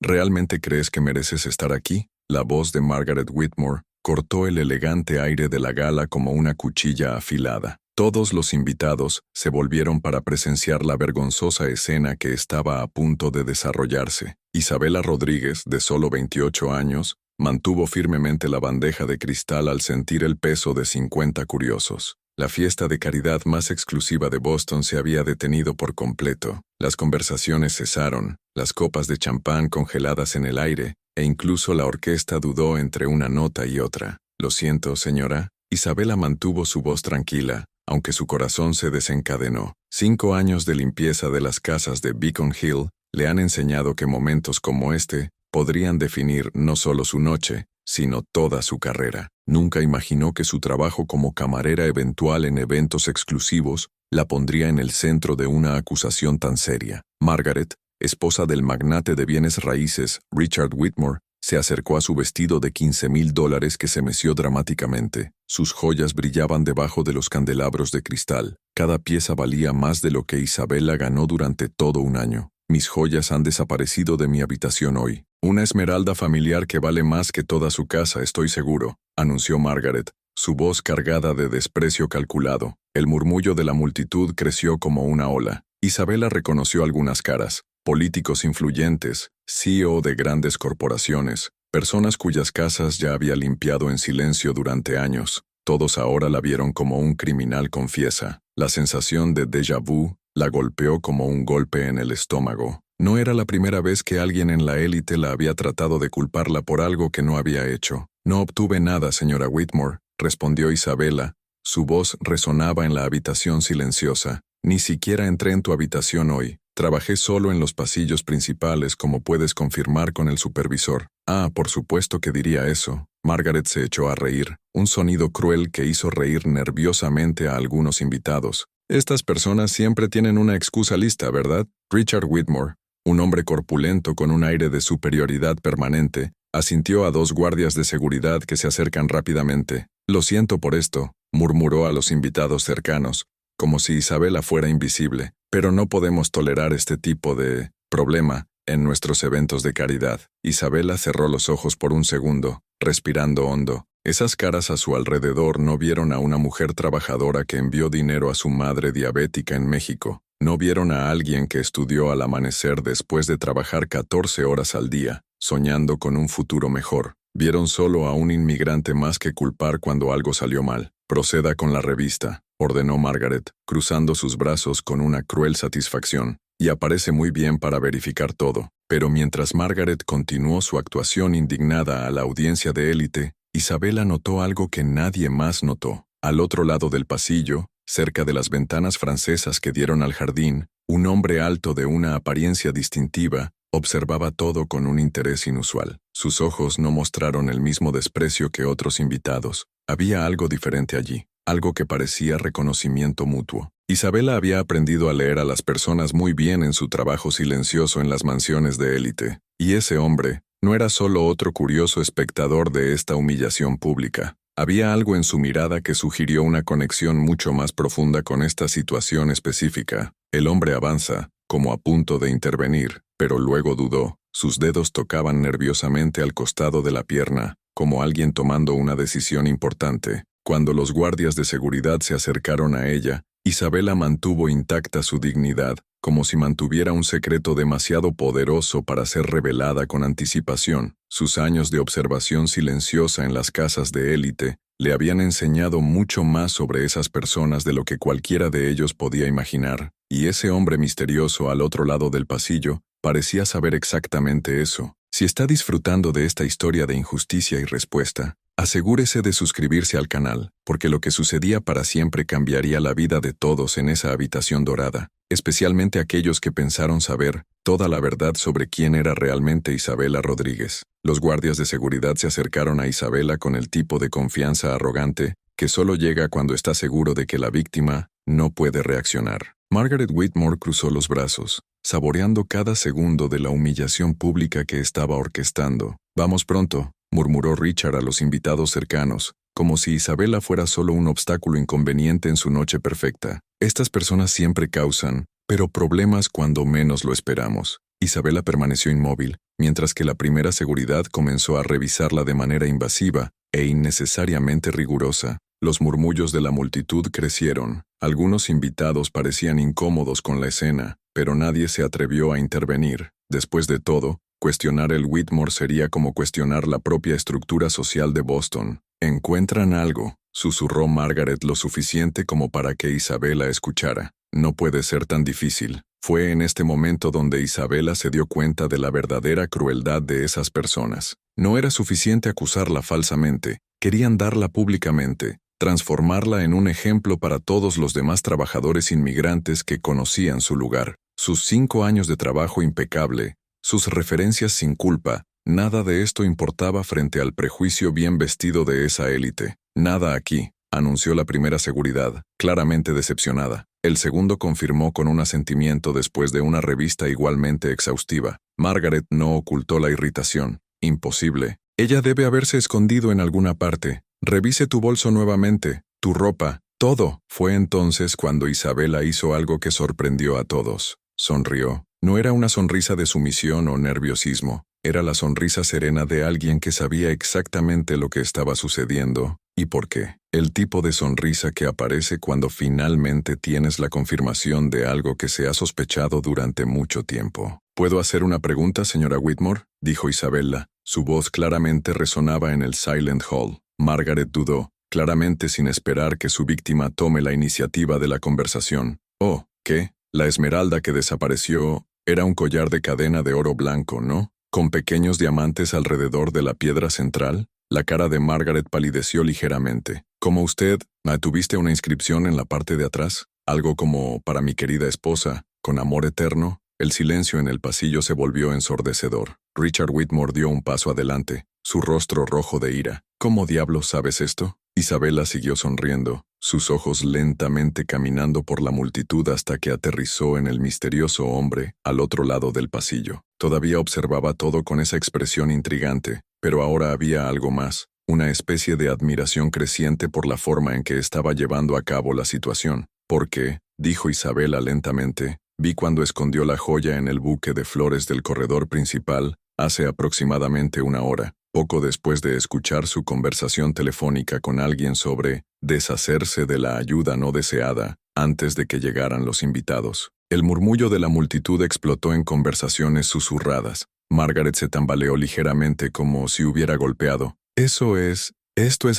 ¿Realmente crees que mereces estar aquí? La voz de Margaret Whitmore cortó el elegante aire de la gala como una cuchilla afilada. Todos los invitados se volvieron para presenciar la vergonzosa escena que estaba a punto de desarrollarse. Isabela Rodríguez, de solo 28 años, mantuvo firmemente la bandeja de cristal al sentir el peso de 50 curiosos. La fiesta de caridad más exclusiva de Boston se había detenido por completo. Las conversaciones cesaron, las copas de champán congeladas en el aire, e incluso la orquesta dudó entre una nota y otra. «Lo siento, señora». Isabela mantuvo su voz tranquila, aunque su corazón se desencadenó. 5 años de limpieza de las casas de Beacon Hill le han enseñado que momentos como este podrían definir no solo su noche, sino toda su carrera. Nunca imaginó que su trabajo como camarera eventual en eventos exclusivos la pondría en el centro de una acusación tan seria. Margaret, esposa del magnate de bienes raíces Richard Whitmore, se acercó a su vestido de $15,000 que se meció dramáticamente. Sus joyas brillaban debajo de los candelabros de cristal. Cada pieza valía más de lo que Isabela ganó durante todo un año. «Mis joyas han desaparecido de mi habitación hoy. Una esmeralda familiar que vale más que toda su casa, estoy seguro», anunció Margaret, su voz cargada de desprecio calculado. El murmullo de la multitud creció como una ola. Isabela reconoció algunas caras: políticos influyentes, CEO de grandes corporaciones, personas cuyas casas ya había limpiado en silencio durante años. Todos ahora la vieron como un criminal confiesa. La sensación de déjà vu la golpeó como un golpe en el estómago. No era la primera vez que alguien en la élite la había tratado de culparla por algo que no había hecho. «No obtuve nada, señora Whitmore», respondió Isabela. Su voz resonaba en la habitación silenciosa. «Ni siquiera entré en tu habitación hoy. Trabajé solo en los pasillos principales, como puedes confirmar con el supervisor». «Ah, por supuesto que diría eso». Margaret se echó a reír, un sonido cruel que hizo reír nerviosamente a algunos invitados. «Estas personas siempre tienen una excusa lista, ¿verdad?» Richard Whitmore, un hombre corpulento con un aire de superioridad permanente, asintió a 2 guardias de seguridad que se acercan rápidamente. «Lo siento por esto», murmuró a los invitados cercanos, como si Isabela fuera invisible, «pero no podemos tolerar este tipo de problema en nuestros eventos de caridad». Isabela cerró los ojos por un segundo, respirando hondo. Esas caras a su alrededor no vieron a una mujer trabajadora que envió dinero a su madre diabética en México. No vieron a alguien que estudió al amanecer después de trabajar 14 horas al día, soñando con un futuro mejor. Vieron solo a un inmigrante más que culpar cuando algo salió mal. «Proceda con la revista», ordenó Margaret, cruzando sus brazos con una cruel satisfacción. «Y aparece muy bien para verificar todo». Pero mientras Margaret continuó su actuación indignada a la audiencia de élite, Isabela notó algo que nadie más notó. Al otro lado del pasillo, cerca de las ventanas francesas que dieron al jardín, un hombre alto de una apariencia distintiva observaba todo con un interés inusual. Sus ojos no mostraron el mismo desprecio que otros invitados. Había algo diferente allí, algo que parecía reconocimiento mutuo. Isabela había aprendido a leer a las personas muy bien en su trabajo silencioso en las mansiones de élite, y ese hombre no era solo otro curioso espectador de esta humillación pública. Había algo en su mirada que sugirió una conexión mucho más profunda con esta situación específica. El hombre avanza, como a punto de intervenir, pero luego dudó. Sus dedos tocaban nerviosamente al costado de la pierna, como alguien tomando una decisión importante. Cuando los guardias de seguridad se acercaron a ella, Isabela mantuvo intacta su dignidad, como si mantuviera un secreto demasiado poderoso para ser revelada con anticipación. Sus años de observación silenciosa en las casas de élite le habían enseñado mucho más sobre esas personas de lo que cualquiera de ellos podía imaginar, y ese hombre misterioso al otro lado del pasillo parecía saber exactamente eso. Si está disfrutando de esta historia de injusticia y respuesta, asegúrese de suscribirse al canal, porque lo que sucedía para siempre cambiaría la vida de todos en esa habitación dorada, especialmente aquellos que pensaron saber toda la verdad sobre quién era realmente Isabela Rodríguez. Los guardias de seguridad se acercaron a Isabela con el tipo de confianza arrogante que solo llega cuando está seguro de que la víctima no puede reaccionar. Margaret Whitmore cruzó los brazos, saboreando cada segundo de la humillación pública que estaba orquestando. «Vamos pronto», murmuró Richard a los invitados cercanos, como si Isabela fuera solo un obstáculo inconveniente en su noche perfecta. «Estas personas siempre causan, pero problemas cuando menos lo esperamos». Isabela permaneció inmóvil, mientras que la primera seguridad comenzó a revisarla de manera invasiva e innecesariamente rigurosa. Los murmullos de la multitud crecieron. Algunos invitados parecían incómodos con la escena, pero nadie se atrevió a intervenir. Después de todo, cuestionar el Whitmore sería como cuestionar la propia estructura social de Boston. «¿Encuentran algo?», susurró Margaret lo suficiente como para que Isabela escuchara. «No puede ser tan difícil». Fue en este momento donde Isabela se dio cuenta de la verdadera crueldad de esas personas. No era suficiente acusarla falsamente, querían darla públicamente, transformarla en un ejemplo para todos los demás trabajadores inmigrantes que conocían su lugar. Sus 5 años de trabajo impecable, sus referencias sin culpa, nada de esto importaba frente al prejuicio bien vestido de esa élite. «Nada aquí», anunció la primera seguridad, claramente decepcionada. El segundo confirmó con un asentimiento después de una revista igualmente exhaustiva. Margaret no ocultó la irritación. «Imposible. Ella debe haberse escondido en alguna parte. Revise tu bolso nuevamente, tu ropa, todo». Fue entonces cuando Isabela hizo algo que sorprendió a todos. Sonrió. No era una sonrisa de sumisión o nerviosismo. Era la sonrisa serena de alguien que sabía exactamente lo que estaba sucediendo y por qué. El tipo de sonrisa que aparece cuando finalmente tienes la confirmación de algo que se ha sospechado durante mucho tiempo. «¿Puedo hacer una pregunta, señora Whitmore?», dijo Isabela. Su voz claramente resonaba en el Silent Hall. Margaret dudó, claramente sin esperar que su víctima tome la iniciativa de la conversación. «Oh, ¿qué? La esmeralda que desapareció era un collar de cadena de oro blanco, ¿no? Con pequeños diamantes alrededor de la piedra central». La cara de Margaret palideció ligeramente. «¿Como usted, tuviste una inscripción en la parte de atrás? Algo como «para mi querida esposa, con amor eterno»?» El silencio en el pasillo se volvió ensordecedor. Richard Whitmore dio un paso adelante, su rostro rojo de ira. «¿Cómo diablos sabes esto?». Isabela siguió sonriendo, sus ojos lentamente caminando por la multitud hasta que aterrizó en el misterioso hombre al otro lado del pasillo. Todavía observaba todo con esa expresión intrigante, pero ahora había algo más, una especie de admiración creciente por la forma en que estaba llevando a cabo la situación. «Porque», dijo Isabela lentamente, «vi cuando escondió la joya en el buque de flores del corredor principal hace aproximadamente 1 hora. Poco después de escuchar su conversación telefónica con alguien sobre deshacerse de la ayuda no deseada antes de que llegaran los invitados». El murmullo de la multitud explotó en conversaciones susurradas. Margaret se tambaleó ligeramente como si hubiera golpeado. «Esto es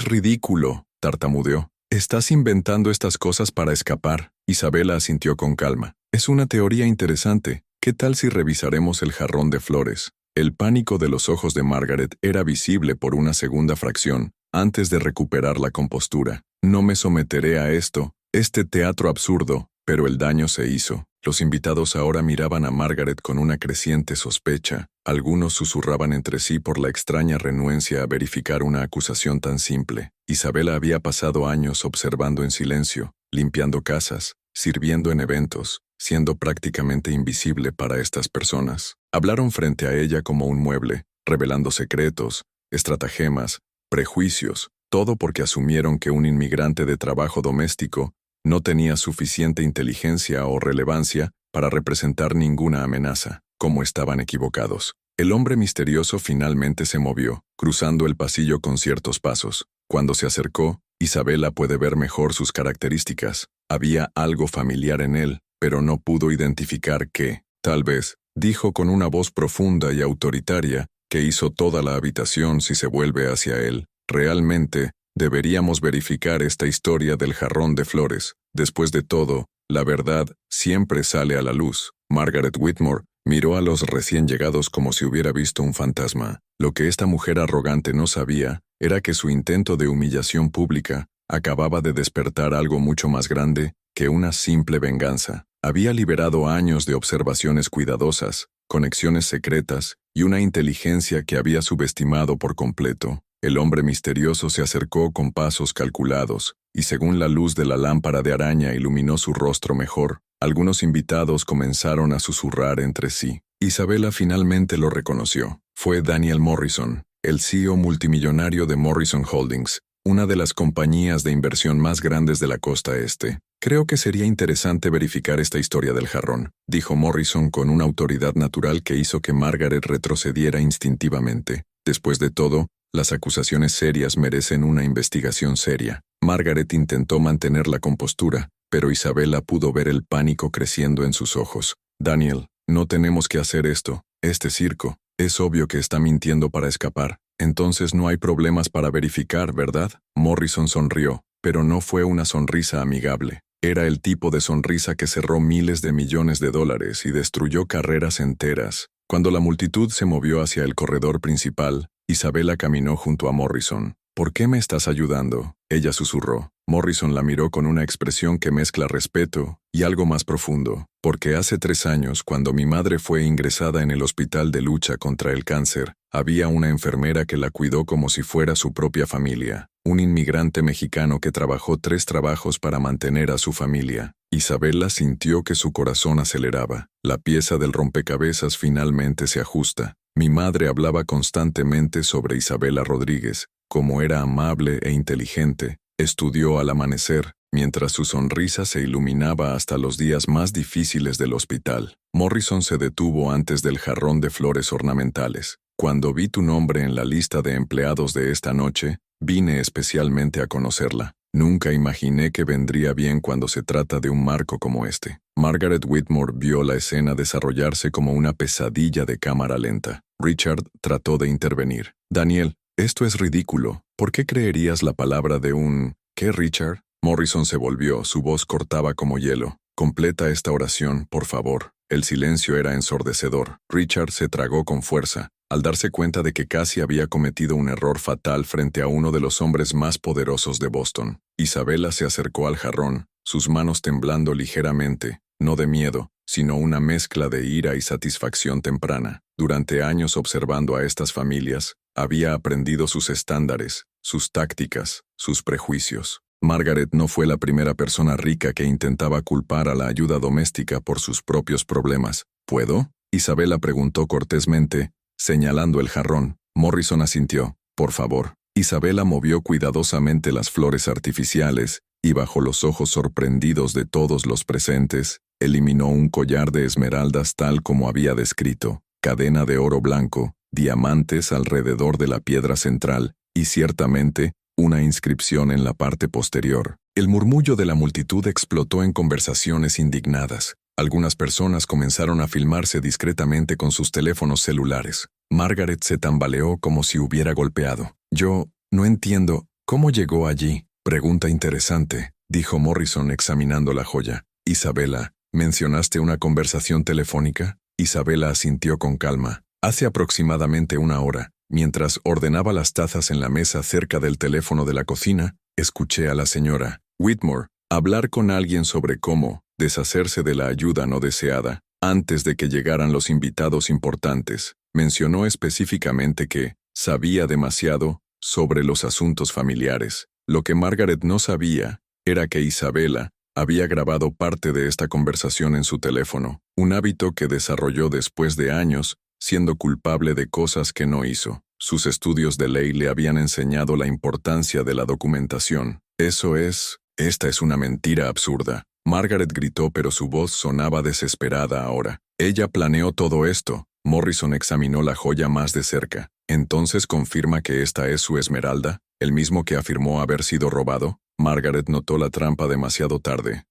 ridículo», tartamudeó. «Estás inventando estas cosas para escapar». Isabela asintió con calma. «Es una teoría interesante. ¿Qué tal si revisaremos el jarrón de flores?». El pánico de los ojos de Margaret era visible por una segunda fracción, antes de recuperar la compostura. «No me someteré a este teatro absurdo», pero el daño se hizo. Los invitados ahora miraban a Margaret con una creciente sospecha. Algunos susurraban entre sí por la extraña renuencia a verificar una acusación tan simple. Isabela había pasado años observando en silencio, limpiando casas, sirviendo en eventos, siendo prácticamente invisible para estas personas. Hablaron frente a ella como un mueble, revelando secretos, estratagemas, prejuicios, todo porque asumieron que un inmigrante de trabajo doméstico no tenía suficiente inteligencia o relevancia para representar ninguna amenaza. Como estaban equivocados. El hombre misterioso finalmente se movió, cruzando el pasillo con ciertos pasos. Cuando se acercó, Isabela puede ver mejor sus características. Había algo familiar en él, pero no pudo identificar qué. «Tal vez», dijo con una voz profunda y autoritaria, que hizo toda la habitación si se vuelve hacia él. «Realmente, deberíamos verificar esta historia del jarrón de flores. Después de todo, la verdad siempre sale a la luz». Margaret Whitmore miró a los recién llegados como si hubiera visto un fantasma. Lo que esta mujer arrogante no sabía era que su intento de humillación pública acababa de despertar algo mucho más grande que una simple venganza. Había liberado años de observaciones cuidadosas, conexiones secretas y una inteligencia que había subestimado por completo. El hombre misterioso se acercó con pasos calculados, y según la luz de la lámpara de araña iluminó su rostro mejor, algunos invitados comenzaron a susurrar entre sí. Isabela finalmente lo reconoció. Fue Daniel Morrison, el CEO multimillonario de Morrison Holdings, una de las compañías de inversión más grandes de la costa este. Creo que sería interesante verificar esta historia del jarrón, dijo Morrison con una autoridad natural que hizo que Margaret retrocediera instintivamente. Después de todo, las acusaciones serias merecen una investigación seria. Margaret intentó mantener la compostura, pero Isabella pudo ver el pánico creciendo en sus ojos. Daniel, no tenemos que hacer esto. Este circo. Es obvio que está mintiendo para escapar. Entonces no hay problemas para verificar, ¿verdad? Morrison sonrió, pero no fue una sonrisa amigable. Era el tipo de sonrisa que cerró miles de millones de dólares y destruyó carreras enteras. Cuando la multitud se movió hacia el corredor principal, Isabella caminó junto a Morrison. ¿Por qué me estás ayudando? Ella susurró. Morrison la miró con una expresión que mezcla respeto y algo más profundo. Porque hace 3 años, cuando mi madre fue ingresada en el hospital de lucha contra el cáncer, había una enfermera que la cuidó como si fuera su propia familia. Un inmigrante mexicano que trabajó 3 trabajos para mantener a su familia. Isabella sintió que su corazón aceleraba. La pieza del rompecabezas finalmente se ajusta. Mi madre hablaba constantemente sobre Isabella Rodríguez, como era amable e inteligente. Estudió al amanecer, mientras su sonrisa se iluminaba hasta los días más difíciles del hospital. Morrison se detuvo antes del jarrón de flores ornamentales. Cuando vi tu nombre en la lista de empleados de esta noche, vine especialmente a conocerla. Nunca imaginé que vendría bien cuando se trata de un marco como este. Margaret Whitmore vio la escena desarrollarse como una pesadilla de cámara lenta. Richard trató de intervenir. Daniel, esto es ridículo. ¿Por qué creerías la palabra de un... ¿Qué, Richard? Morrison se volvió, su voz cortaba como hielo. Completa esta oración, por favor. El silencio era ensordecedor. Richard se tragó con fuerza, al darse cuenta de que casi había cometido un error fatal frente a uno de los hombres más poderosos de Boston. Isabella se acercó al jarrón, sus manos temblando ligeramente, no de miedo, sino una mezcla de ira y satisfacción temprana. Durante años observando a estas familias, había aprendido sus estándares, sus tácticas, sus prejuicios. Margaret no fue la primera persona rica que intentaba culpar a la ayuda doméstica por sus propios problemas. ¿Puedo? Isabella preguntó cortésmente, señalando el jarrón. Morrison asintió. Por favor. Isabella movió cuidadosamente las flores artificiales y bajo los ojos sorprendidos de todos los presentes, eliminó un collar de esmeraldas tal como había descrito, cadena de oro blanco, diamantes alrededor de la piedra central y ciertamente una inscripción en la parte posterior. El murmullo de la multitud explotó en conversaciones indignadas. Algunas personas comenzaron a filmarse discretamente con sus teléfonos celulares. Margaret se tambaleó como si hubiera golpeado. Yo no entiendo, ¿cómo llegó allí? Pregunta interesante, dijo Morrison examinando la joya. Isabella, ¿mencionaste una conversación telefónica? Isabella asintió con calma. Hace aproximadamente 1 hora, mientras ordenaba las tazas en la mesa cerca del teléfono de la cocina, escuché a la señora Whitmore hablar con alguien sobre cómo deshacerse de la ayuda no deseada antes de que llegaran los invitados importantes. Mencionó específicamente que sabía demasiado sobre los asuntos familiares. Lo que Margaret no sabía era que Isabella había grabado parte de esta conversación en su teléfono, un hábito que desarrolló después de años siendo culpable de cosas que no hizo. Sus estudios de ley le habían enseñado la importancia de la documentación. Esta es una mentira absurda. Margaret gritó, pero su voz sonaba desesperada ahora. Ella planeó todo esto. Morrison examinó la joya más de cerca. ¿Entonces confirma que esta es su esmeralda? ¿El mismo que afirmó haber sido robado? Margaret notó la trampa demasiado tarde.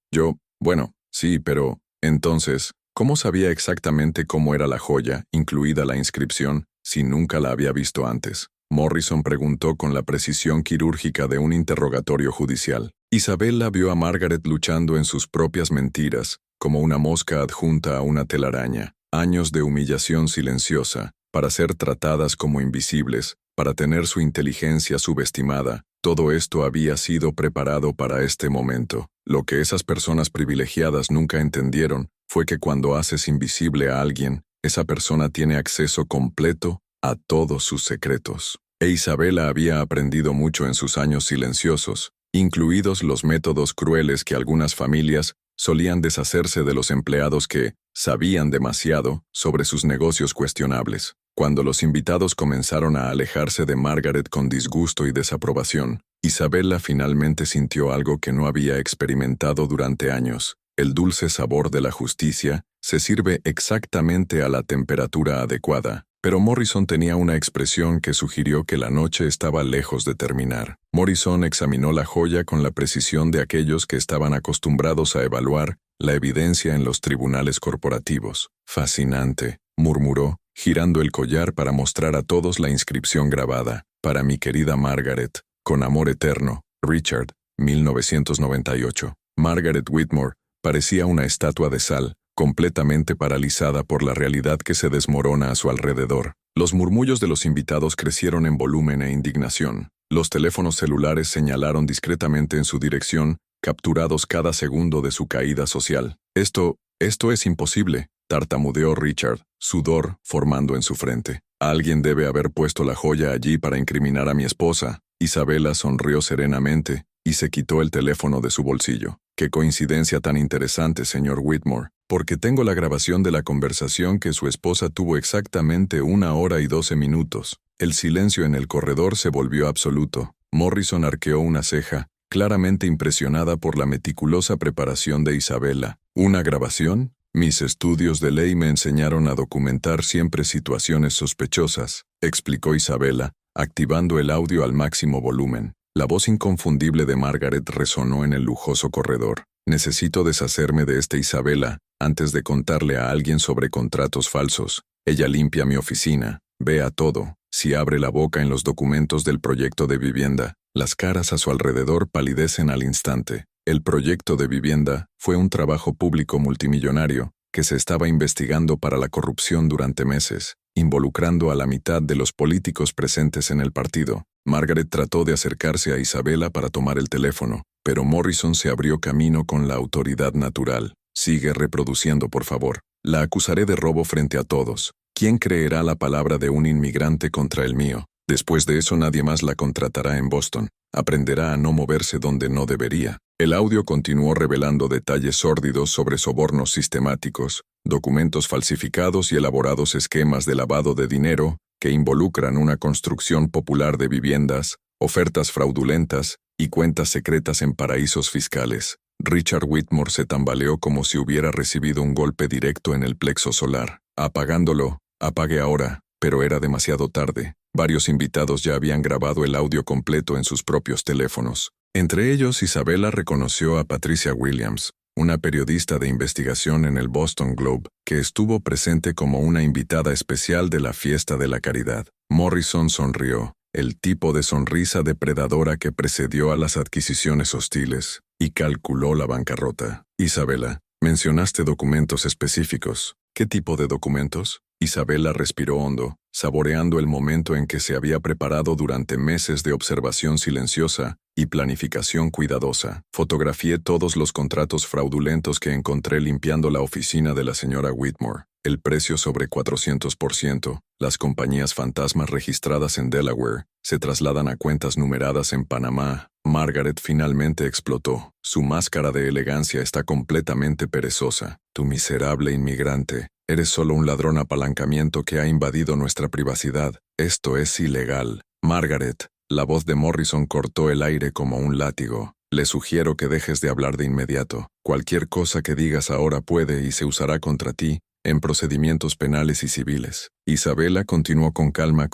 Bueno, sí, pero... Entonces, ¿cómo sabía exactamente cómo era la joya, incluida la inscripción, si nunca la había visto antes? Morrison preguntó con la precisión quirúrgica de un interrogatorio judicial. Isabella vio a Margaret luchando en sus propias mentiras, como una mosca adjunta a una telaraña. Años de humillación silenciosa, para ser tratadas como invisibles, para tener su inteligencia subestimada. Todo esto había sido preparado para este momento. Lo que esas personas privilegiadas nunca entendieron fue que cuando haces invisible a alguien, esa persona tiene acceso completo a todos sus secretos. E Isabella había aprendido mucho en sus años silenciosos, incluidos los métodos crueles que algunas familias solían deshacerse de los empleados que sabían demasiado sobre sus negocios cuestionables. Cuando los invitados comenzaron a alejarse de Margaret con disgusto y desaprobación, Isabella finalmente sintió algo que no había experimentado durante años. El dulce sabor de la justicia se sirve exactamente a la temperatura adecuada, pero Morrison tenía una expresión que sugirió que la noche estaba lejos de terminar. Morrison examinó la joya con la precisión de aquellos que estaban acostumbrados a evaluar la evidencia en los tribunales corporativos. Fascinante, murmuró, girando el collar para mostrar a todos la inscripción grabada. Para mi querida Margaret, con amor eterno, Richard, 1998. Margaret Whitmore parecía una estatua de sal, completamente paralizada por la realidad que se desmorona a su alrededor. Los murmullos de los invitados crecieron en volumen e indignación. Los teléfonos celulares señalaron discretamente en su dirección, capturados cada segundo de su caída social. Esto es imposible, tartamudeó Richard, sudor formando en su frente. Alguien debe haber puesto la joya allí para incriminar a mi esposa. Isabella sonrió serenamente y se quitó el teléfono de su bolsillo. Qué coincidencia tan interesante, señor Whitmore, porque tengo la grabación de la conversación que su esposa tuvo exactamente 1 hora y 12 minutos. El silencio en el corredor se volvió absoluto. Morrison arqueó una ceja, claramente impresionada por la meticulosa preparación de Isabella. ¿Una grabación? Mis estudios de ley me enseñaron a documentar siempre situaciones sospechosas, explicó Isabella, activando el audio al máximo volumen. La voz inconfundible de Margaret resonó en el lujoso corredor. Necesito deshacerme de esta Isabella antes de contarle a alguien sobre contratos falsos. Ella limpia mi oficina, vea todo. Si abre la boca en los documentos del proyecto de vivienda, las caras a su alrededor palidecen al instante. El proyecto de vivienda fue un trabajo público multimillonario que se estaba investigando para la corrupción durante meses, involucrando a la mitad de los políticos presentes en el partido. Margaret trató de acercarse a Isabella para tomar el teléfono, pero Morrison se abrió camino con la autoridad natural. Sigue reproduciendo, por favor. La acusaré de robo frente a todos. ¿Quién creerá la palabra de un inmigrante contra el mío? Después de eso nadie más la contratará en Boston. Aprenderá a no moverse donde no debería. El audio continuó revelando detalles sórdidos sobre sobornos sistemáticos, documentos falsificados y elaborados esquemas de lavado de dinero que involucran una construcción popular de viviendas, ofertas fraudulentas y cuentas secretas en paraísos fiscales. Richard Whitmore se tambaleó como si hubiera recibido un golpe directo en el plexo solar. Apagándolo, apague ahora, pero era demasiado tarde. Varios invitados ya habían grabado el audio completo en sus propios teléfonos. Entre ellos, Isabella reconoció a Patricia Williams, una periodista de investigación en el Boston Globe, que estuvo presente como una invitada especial de la fiesta de la caridad. Morrison sonrió, el tipo de sonrisa depredadora que precedió a las adquisiciones hostiles, y calculó la bancarrota. Isabella, mencionaste documentos específicos. ¿Qué tipo de documentos? Isabella respiró hondo, saboreando el momento en que se había preparado durante meses de observación silenciosa y planificación cuidadosa. Fotografié todos los contratos fraudulentos que encontré limpiando la oficina de la señora Whitmore. El precio sobre 400%. Las compañías fantasmas registradas en Delaware se trasladan a cuentas numeradas en Panamá. Margaret finalmente explotó. Su máscara de elegancia está completamente perezosa. Tu miserable inmigrante. Eres solo un ladrón apalancamiento que ha invadido nuestra privacidad. Esto es ilegal. Margaret. La voz de Morrison cortó el aire como un látigo. Le sugiero que dejes de hablar de inmediato. Cualquier cosa que digas ahora puede y se usará contra ti en procedimientos penales y civiles. Isabella continuó con calma,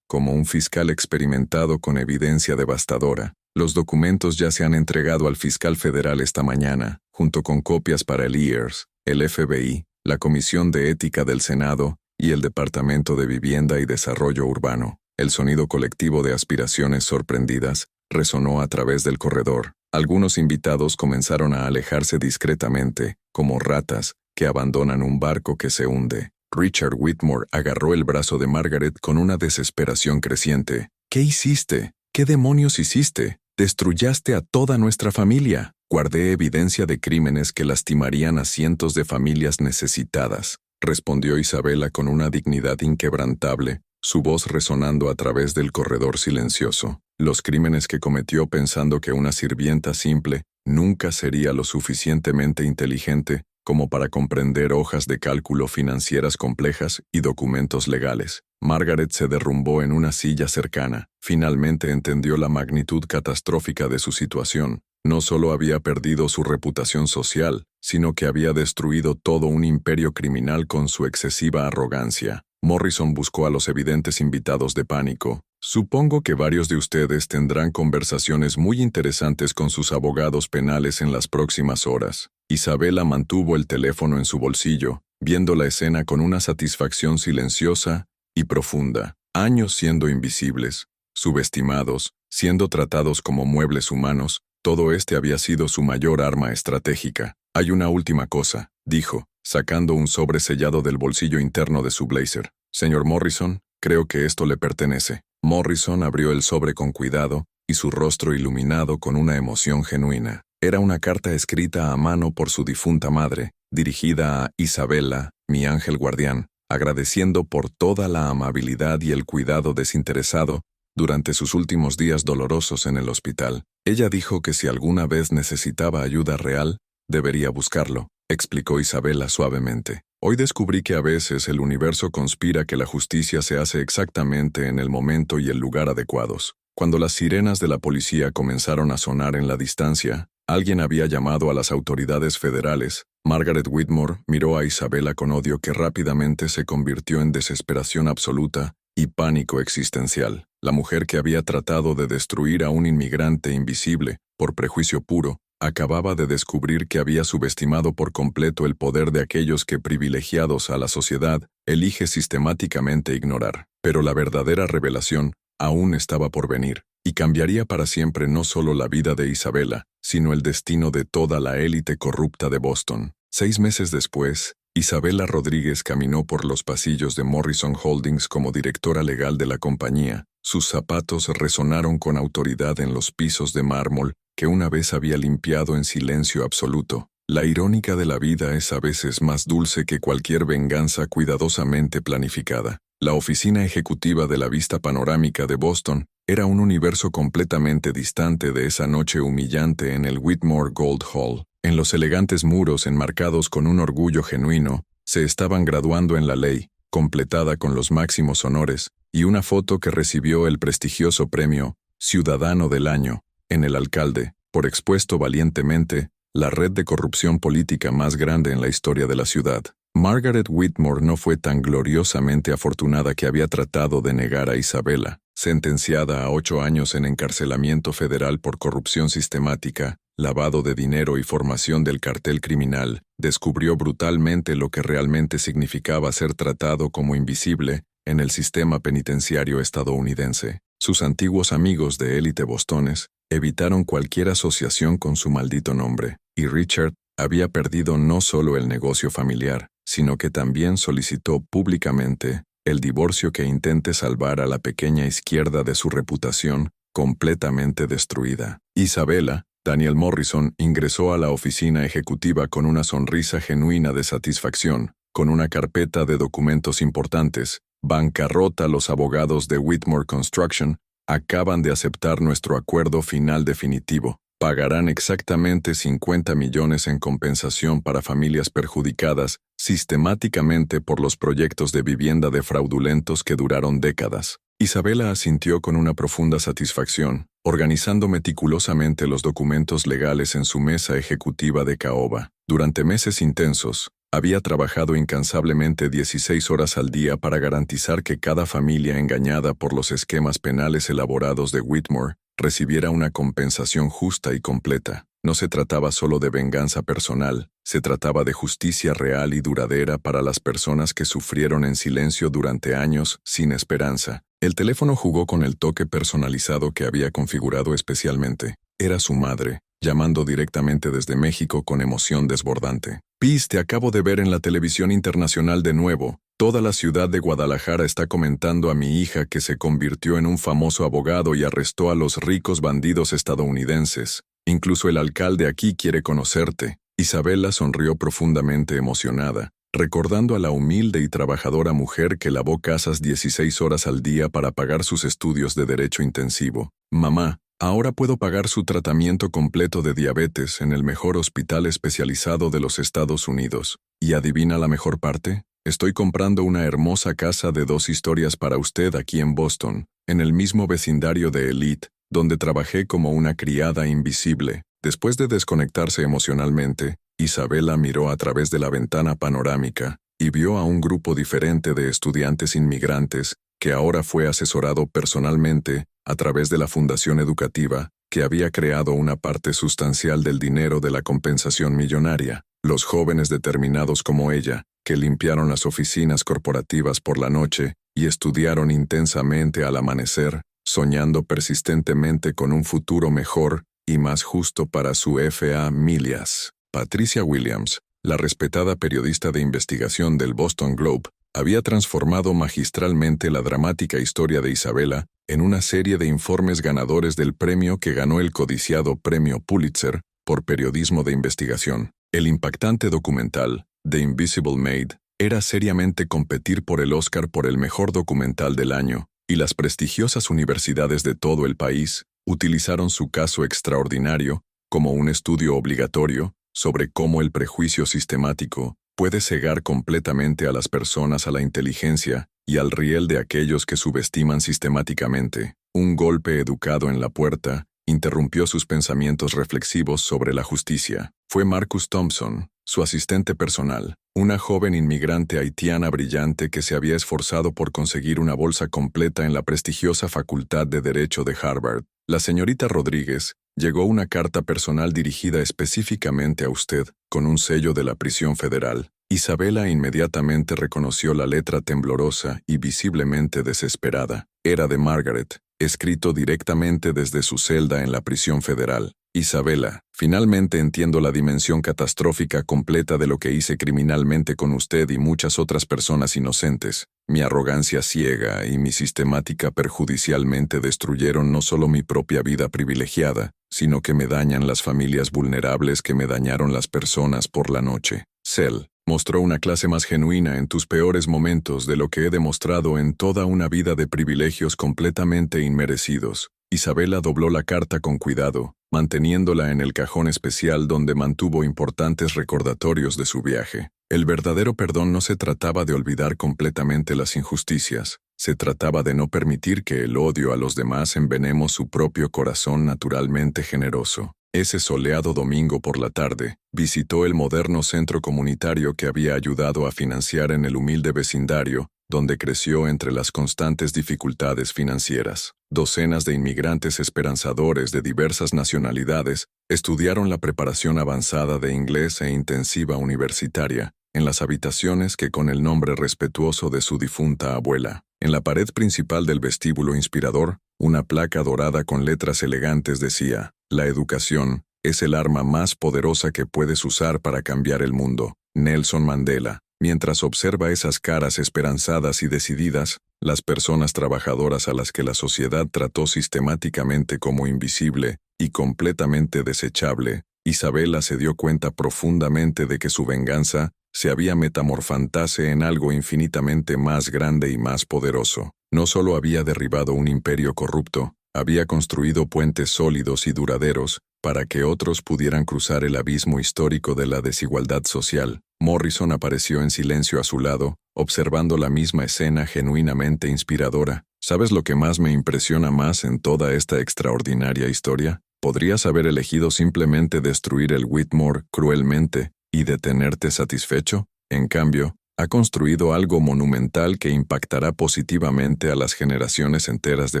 como un fiscal experimentado con evidencia devastadora. Los documentos ya se han entregado al fiscal federal esta mañana, junto con copias para el EARS, el FBI, la Comisión de Ética del Senado y el Departamento de Vivienda y Desarrollo Urbano. El sonido colectivo de aspiraciones sorprendidas resonó a través del corredor. Algunos invitados comenzaron a alejarse discretamente, como ratas que abandonan un barco que se hunde. Richard Whitmore agarró el brazo de Margaret con una desesperación creciente. ¿Qué hiciste? ¿Qué demonios hiciste? Destruyaste a toda nuestra familia. Guardé evidencia de crímenes que lastimarían a cientos de familias necesitadas, respondió Isabella con una dignidad inquebrantable, su voz resonando a través del corredor silencioso. Los crímenes que cometió pensando que una sirvienta simple nunca sería lo suficientemente inteligente como para comprender hojas de cálculo financieras complejas y documentos legales. Margaret se derrumbó en una silla cercana. Finalmente entendió la magnitud catastrófica de su situación. No solo había perdido su reputación social, sino que había destruido todo un imperio criminal con su excesiva arrogancia. Morrison buscó a los evidentes invitados de pánico. Supongo que varios de ustedes tendrán conversaciones muy interesantes con sus abogados penales en las próximas horas. Isabela mantuvo el teléfono en su bolsillo, viendo la escena con una satisfacción silenciosa y profunda. Años siendo invisibles, subestimados, siendo tratados como muebles humanos, todo este había sido su mayor arma estratégica. Hay una última cosa, dijo, sacando un sobre sellado del bolsillo interno de su blazer. Señor Morrison, creo que esto le pertenece. Morrison abrió el sobre con cuidado y su rostro iluminado con una emoción genuina. Era una carta escrita a mano por su difunta madre, dirigida a Isabela, mi ángel guardián, agradeciendo por toda la amabilidad y el cuidado desinteresado durante sus últimos días dolorosos en el hospital. Ella dijo que si alguna vez necesitaba ayuda real, debería buscarlo, explicó Isabela suavemente. Hoy descubrí que a veces el universo conspira que la justicia se hace exactamente en el momento y el lugar adecuados. Cuando las sirenas de la policía comenzaron a sonar en la distancia, alguien había llamado a las autoridades federales. Margaret Whitmore miró a Isabela con odio que rápidamente se convirtió en desesperación absoluta y pánico existencial. La mujer que había tratado de destruir a un inmigrante invisible, por prejuicio puro, acababa de descubrir que había subestimado por completo el poder de aquellos que, privilegiados a la sociedad, elige sistemáticamente ignorar. Pero la verdadera revelación aún estaba por venir, y cambiaría para siempre no solo la vida de Isabela, sino el destino de toda la élite corrupta de Boston. 6 meses después, Isabela Rodríguez caminó por los pasillos de Morrison Holdings como directora legal de la compañía. Sus zapatos resonaron con autoridad en los pisos de mármol que una vez había limpiado en silencio absoluto. La irónica de la vida es a veces más dulce que cualquier venganza cuidadosamente planificada. La oficina ejecutiva de la vista panorámica de Boston era un universo completamente distante de esa noche humillante en el Whitmore Gold Hall. En los elegantes muros enmarcados con un orgullo genuino, se estaban graduando en la ley, completada con los máximos honores, y una foto que recibió el prestigioso premio Ciudadano del Año, en el alcalde, por expuesto valientemente, la red de corrupción política más grande en la historia de la ciudad. Margaret Whitmore no fue tan gloriosamente afortunada que había tratado de negar a Isabela, sentenciada a 8 años en encarcelamiento federal por corrupción sistemática, lavado de dinero y formación del cartel criminal, descubrió brutalmente lo que realmente significaba ser tratado como invisible en el sistema penitenciario estadounidense. Sus antiguos amigos de élite bostones evitaron cualquier asociación con su maldito nombre, y Richard había perdido no solo el negocio familiar, sino que también solicitó públicamente el divorcio que intente salvar a la pequeña izquierda de su reputación completamente destruida. Isabela, Daniel Morrison, ingresó a la oficina ejecutiva con una sonrisa genuina de satisfacción, con una carpeta de documentos importantes. Bancarrota. Los abogados de Whitmore Construction acaban de aceptar nuestro acuerdo final definitivo. Pagarán exactamente 50 millones en compensación para familias perjudicadas sistemáticamente por los proyectos de vivienda de fraudulentos que duraron décadas. Isabela asintió con una profunda satisfacción, organizando meticulosamente los documentos legales en su mesa ejecutiva de caoba. Durante meses intensos, había trabajado incansablemente 16 horas al día para garantizar que cada familia engañada por los esquemas penales elaborados de Whitmore recibiera una compensación justa y completa. No se trataba solo de venganza personal, se trataba de justicia real y duradera para las personas que sufrieron en silencio durante años sin esperanza. El teléfono jugó con el toque personalizado que había configurado especialmente. Era su madre, llamando directamente desde México con emoción desbordante. Piz, te acabo de ver en la televisión internacional de nuevo. Toda la ciudad de Guadalajara está comentando a mi hija que se convirtió en un famoso abogado y arrestó a los ricos bandidos estadounidenses. Incluso el alcalde aquí quiere conocerte. Isabela sonrió profundamente emocionada, recordando a la humilde y trabajadora mujer que lavó casas 16 horas al día para pagar sus estudios de derecho intensivo. Mamá, Ahora puedo pagar su tratamiento completo de diabetes en el mejor hospital especializado de los Estados Unidos. ¿Y adivina la mejor parte? Estoy comprando una hermosa casa de 2 historias para usted aquí en Boston, en el mismo vecindario de Elite, donde trabajé como una criada invisible. Después de desconectarse emocionalmente, Isabela miró a través de la ventana panorámica y vio a un grupo diferente de estudiantes inmigrantes que ahora fue asesorado personalmente a través de la fundación educativa que había creado una parte sustancial del dinero de la compensación millonaria. Los jóvenes determinados como ella, que limpiaron las oficinas corporativas por la noche y estudiaron intensamente al amanecer, soñando persistentemente con un futuro mejor y más justo para su familias. Patricia Williams, la respetada periodista de investigación del Boston Globe, había transformado magistralmente la dramática historia de Isabela en una serie de informes ganadores del premio que ganó el codiciado Premio Pulitzer por periodismo de investigación. El impactante documental, The Invisible Maid, era seriamente competir por el Oscar por el mejor documental del año, y las prestigiosas universidades de todo el país utilizaron su caso extraordinario como un estudio obligatorio sobre cómo el prejuicio sistemático puede cegar completamente a las personas a la inteligencia y al riel de aquellos que subestiman sistemáticamente. Un golpe educado en la puerta interrumpió sus pensamientos reflexivos sobre la justicia. Fue Marcus Thompson, su asistente personal, una joven inmigrante haitiana brillante que se había esforzado por conseguir una bolsa completa en la prestigiosa Facultad de Derecho de Harvard. La señorita Rodríguez, llegó una carta personal dirigida específicamente a usted, con un sello de la prisión federal. Isabela inmediatamente reconoció la letra temblorosa y visiblemente desesperada. Era de Margaret, escrito directamente desde su celda en la prisión federal. Isabela, finalmente entiendo la dimensión catastrófica completa de lo que hice criminalmente con usted y muchas otras personas inocentes. Mi arrogancia ciega y mi sistemática perjudicialmente destruyeron no solo mi propia vida privilegiada, sino que me dañan las familias vulnerables que me dañaron las personas por la noche. Cell mostró una clase más genuina en tus peores momentos de lo que he demostrado en toda una vida de privilegios completamente inmerecidos. Isabela dobló la carta con cuidado, manteniéndola en el cajón especial donde mantuvo importantes recordatorios de su viaje. El verdadero perdón no se trataba de olvidar completamente las injusticias, se trataba de no permitir que el odio a los demás envenene su propio corazón naturalmente generoso. Ese soleado domingo por la tarde, visitó el moderno centro comunitario que había ayudado a financiar en el humilde vecindario, donde creció entre las constantes dificultades financieras. Docenas de inmigrantes esperanzadores de diversas nacionalidades estudiaron la preparación avanzada de inglés e intensiva universitaria en las habitaciones que con el nombre respetuoso de su difunta abuela. En la pared principal del vestíbulo inspirador, una placa dorada con letras elegantes decía: «La educación es el arma más poderosa que puedes usar para cambiar el mundo. Nelson Mandela». Mientras observa esas caras esperanzadas y decididas, las personas trabajadoras a las que la sociedad trató sistemáticamente como invisible y completamente desechable, Isabela se dio cuenta profundamente de que su venganza se había metamorfantase en algo infinitamente más grande y más poderoso. No solo había derribado un imperio corrupto, había construido puentes sólidos y duraderos para que otros pudieran cruzar el abismo histórico de la desigualdad social. Morrison apareció en silencio a su lado, observando la misma escena genuinamente inspiradora. ¿Sabes lo que más me impresiona más en toda esta extraordinaria historia? Podrías haber elegido simplemente destruir el Whitmore cruelmente y detenerte satisfecho. En cambio, ha construido algo monumental que impactará positivamente a las generaciones enteras de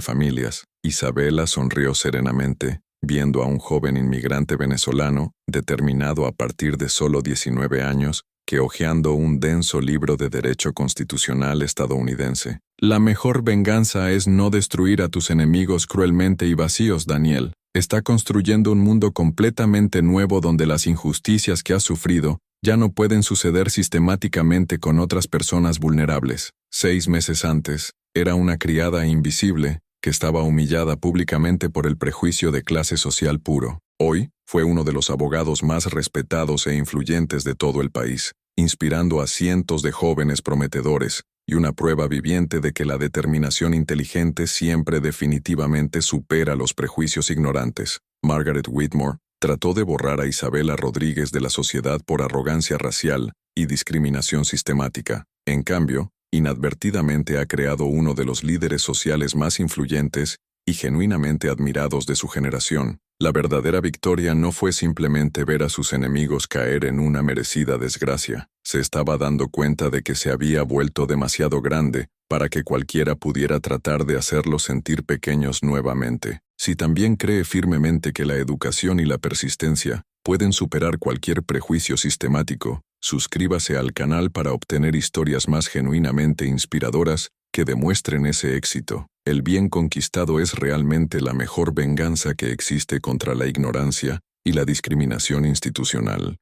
familias. Isabela sonrió serenamente, viendo a un joven inmigrante venezolano, determinado a partir de solo 19 años, que hojeando un denso libro de derecho constitucional estadounidense. La mejor venganza es no destruir a tus enemigos cruelmente y vacíos, Daniel. Está construyendo un mundo completamente nuevo donde las injusticias que has sufrido ya no pueden suceder sistemáticamente con otras personas vulnerables. 6 meses antes, era una criada invisible que estaba humillada públicamente por el prejuicio de clase social puro. Hoy, fue uno de los abogados más respetados e influyentes de todo el país, inspirando a cientos de jóvenes prometedores y una prueba viviente de que la determinación inteligente siempre definitivamente supera los prejuicios ignorantes. Margaret Whitmore trató de borrar a Isabela Rodríguez de la sociedad por arrogancia racial y discriminación sistemática. En cambio, inadvertidamente ha creado uno de los líderes sociales más influyentes y genuinamente admirados de su generación. La verdadera victoria no fue simplemente ver a sus enemigos caer en una merecida desgracia. Se estaba dando cuenta de que se había vuelto demasiado grande para que cualquiera pudiera tratar de hacerlos sentir pequeños nuevamente. Si también cree firmemente que la educación y la persistencia pueden superar cualquier prejuicio sistemático, suscríbase al canal para obtener historias más genuinamente inspiradoras que demuestren ese éxito. El bien conquistado es realmente la mejor venganza que existe contra la ignorancia y la discriminación institucional.